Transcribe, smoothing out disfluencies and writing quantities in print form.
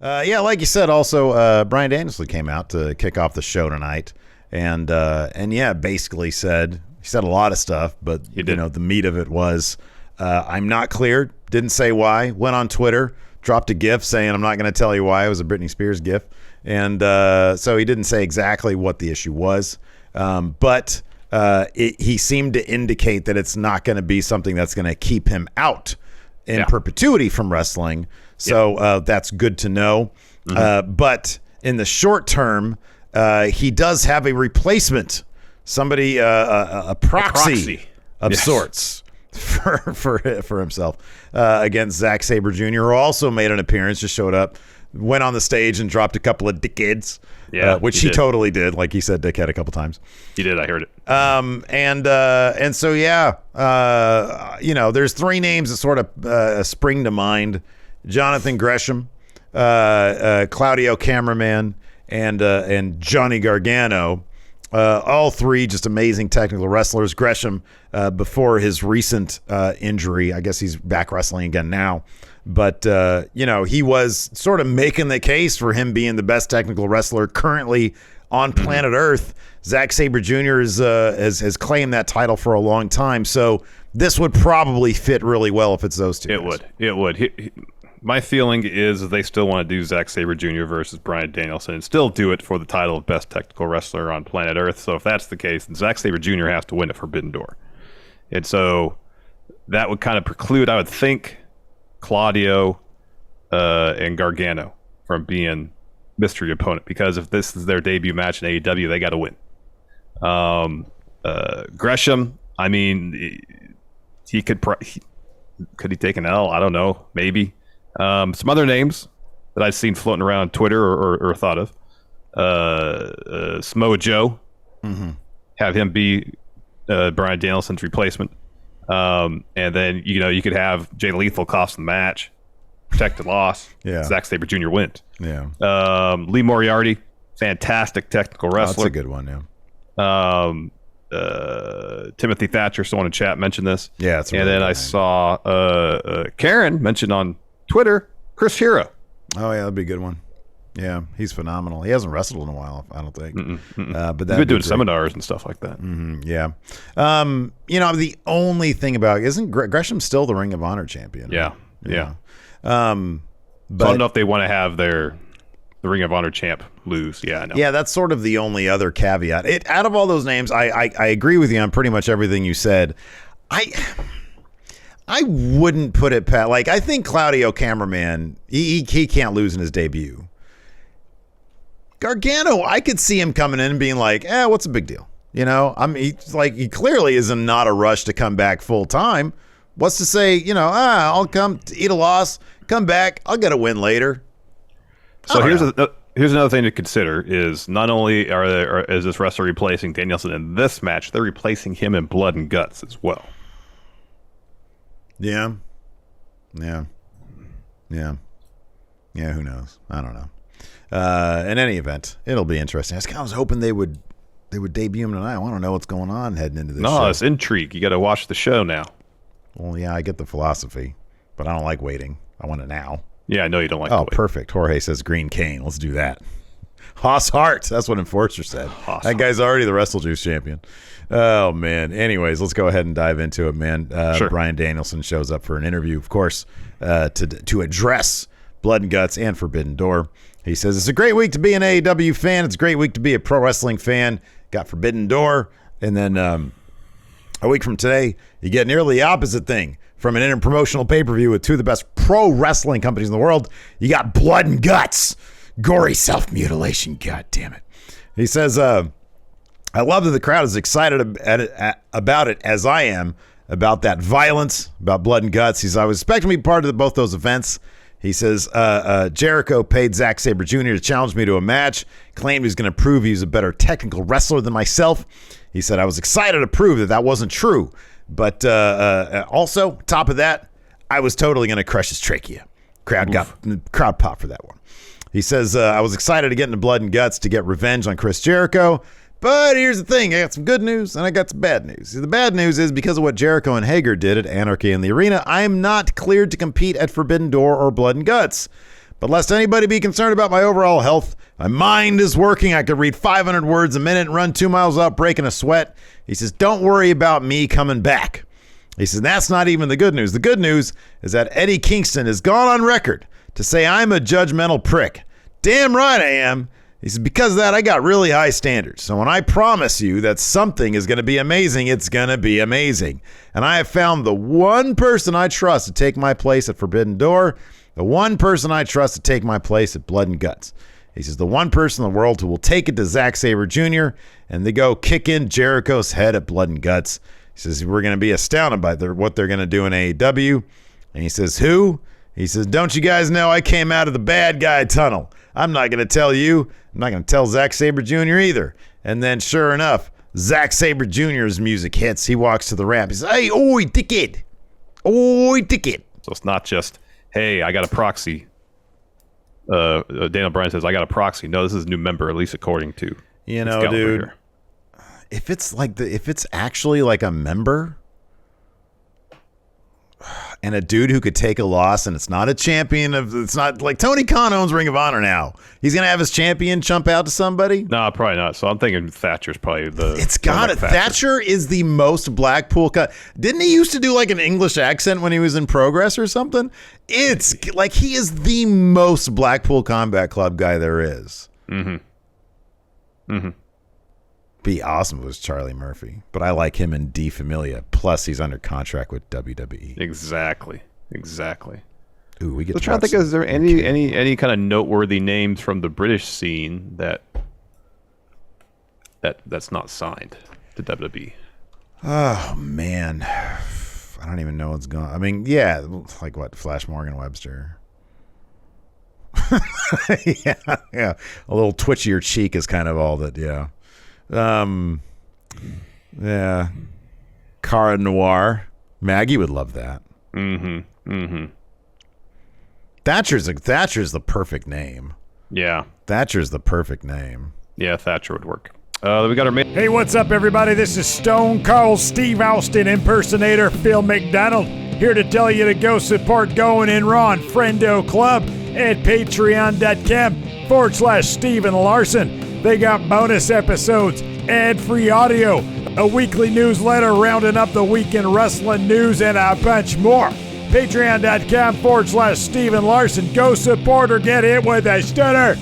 Yeah, like you said, also Bryan Danielson came out to kick off the show tonight, and yeah, basically said a lot of stuff, but the meat of it was I'm not cleared. Didn't say why. Went on Twitter, dropped a GIF saying I'm not going to tell you why. It was a Britney Spears GIF, and so he didn't say exactly what the issue was, but he seemed to indicate that it's not going to be something that's going to keep him out in perpetuity from wrestling. So that's good to know. But in the short term, he does have a replacement, somebody, a proxy of sorts for himself against Zack Sabre Jr., who also made an appearance, just showed up, went on the stage and dropped a couple of dickheads, which he totally did. Like he said dickhead a couple times. He did. I heard it. And so, there's three names that sort of spring to mind: Jonathan Gresham, Claudio Cameraman, and Johnny Gargano. All three just amazing technical wrestlers. Gresham, before his recent injury, I guess he's back wrestling again now. But, he was sort of making the case for him being the best technical wrestler currently on planet Earth. Zack Sabre Jr. has claimed that title for a long time. So this would probably fit really well if it's those two. It would. My feeling is they still want to do Zack Sabre Jr. versus Bryan Danielson and still do it for the title of best technical wrestler on planet Earth. So if that's the case, then Zack Sabre Jr. has to win at Forbidden Door. And so that would kind of preclude, I would think, Claudio and Gargano from being mystery opponent, because if this is their debut match in AEW, they got to win. Gresham, I mean, he could he take an L? I don't know, maybe. Some other names that I've seen floating around Twitter or thought of. Samoa Joe, have him be Bryan Danielson's replacement. And then, you could have Jay Lethal cost the match, protect the loss. Yeah. Zack Sabre Jr. wins. Yeah. Lee Moriarty, fantastic technical wrestler. That's a good one, yeah. Timothy Thatcher, someone in chat mentioned this. Yeah, it's a and really then good I name. saw Karen mentioned on Twitter, Chris Hero. Oh, yeah, that'd be a good one. Yeah, he's phenomenal. He hasn't wrestled in a while, I don't think. But he's been doing seminars and stuff like that. Yeah. The only thing about isn't Gresham still the Ring of Honor champion? Yeah. But So I don't know if they want to have the Ring of Honor champ lose. Yeah, I know. Yeah, that's sort of the only other caveat. Out of all those names, I agree with you on pretty much everything you said. I wouldn't put it past. Like, I think Claudio Cameraman, he can't lose in his debut. Gargano, I could see him coming in and being like, what's the big deal? He clearly is in not a rush to come back full time. What's to say, I'll come eat a loss, come back, I'll get a win later. So here's another thing to consider is not only is this wrestler replacing Danielson in this match, they're replacing him in Blood and Guts as well. Yeah. Who knows? I don't know. In any event, it'll be interesting. I was hoping they would debut him tonight. I want to know what's going on heading into this show. No, it's intrigue. You got to watch the show now. Well, yeah, I get the philosophy, but I don't like waiting. I want it now. Yeah, I know you don't like to wait. Perfect. Jorge says Green Cane. Let's do that. Hoss Hart. That's what Enforcer said. That guy's already the Wrestle Juice champion. Oh, man. Anyways, let's go ahead and dive into it, man. Sure. Bryan Danielson shows up for an interview, of course, to address Blood and Guts and Forbidden Door. He says, it's a great week to be an AEW fan. It's a great week to be a pro wrestling fan. Got Forbidden Door. And then a week from today, you get nearly the opposite thing from an interpromotional pay-per-view with two of the best pro wrestling companies in the world. You got Blood and Guts. Gory self-mutilation. God damn it. He says, I love that the crowd is excited about it as I am about that violence, about Blood and Guts. He says, I was expecting to be part of both those events. He says, Jericho paid Zack Sabre Jr. to challenge me to a match, claimed he was going to prove he was a better technical wrestler than myself. He said, I was excited to prove that wasn't true. But also, top of that, I was totally going to crush his trachea. Crowd pop for that one. He says, I was excited to get into Blood and Guts to get revenge on Chris Jericho. But here's the thing. I got some good news and I got some bad news. The bad news is because of what Jericho and Hager did at Anarchy in the Arena, I am not cleared to compete at Forbidden Door or Blood and Guts. But lest anybody be concerned about my overall health, my mind is working. I could read 500 words a minute and run 2 miles without breaking a sweat. He says, don't worry about me coming back. He says, that's not even the good news. The good news is that Eddie Kingston has gone on record to say I'm a judgmental prick. Damn right I am. He says, because of that, I got really high standards. So when I promise you that something is going to be amazing, it's going to be amazing. And I have found the one person I trust to take my place at Forbidden Door, the one person I trust to take my place at Blood and Guts. He says, the one person in the world who will take it to Zack Sabre Jr. and they go kick in Jericho's head at Blood and Guts. He says, we're going to be astounded by what they're going to do in AEW. And he says, who? He says, don't you guys know I came out of the bad guy tunnel? I'm not going to tell you. I'm not going to tell Zack Sabre Jr. either. And then sure enough, Zack Sabre Jr.'s music hits. He walks to the ramp. He says, hey, oi, ticket. Oi, ticket. So it's not just, hey, I got a proxy. Daniel Bryan says, I got a proxy. No, this is a new member, at least according to dude. If it's actually like a member and a dude who could take a loss and it's not a champion it's not like Tony Khan owns Ring of Honor now. He's going to have his champion jump out to somebody? No, probably not. So I'm thinking Thatcher's probably It's got it. Thatcher is the most Blackpool cut. Didn't he used to do like an English accent when he was in Progress or something? It's like he is the most Blackpool Combat Club guy there is. Be awesome if it was Charlie Murphy, but I like him in D Familia. Plus, he's under contract with WWE. Exactly. Ooh, we get. I'm trying to think. Is there any kind of noteworthy names from the British scene that's not signed to WWE? Oh man, I don't even know what's going. I mean, yeah, like what? Flash Morgan Webster. yeah. A little twitchier cheek is kind of all that. Yeah. Yeah. Cara Noir. Maggie would love that. Thatcher's the perfect name. Yeah. Thatcher's the perfect name. Yeah, Thatcher would work. We got our main. Hey, what's up, everybody? This is Stone Cold Steve Austin impersonator Phil McDonald here to tell you to go support Going In Raw and Friendo Club at patreon.com/Steven Larson. They got bonus episodes, ad-free audio, a weekly newsletter rounding up the weekend wrestling news, and a bunch more. Patreon.com/Steven Larson. Go support or get hit with a stunner.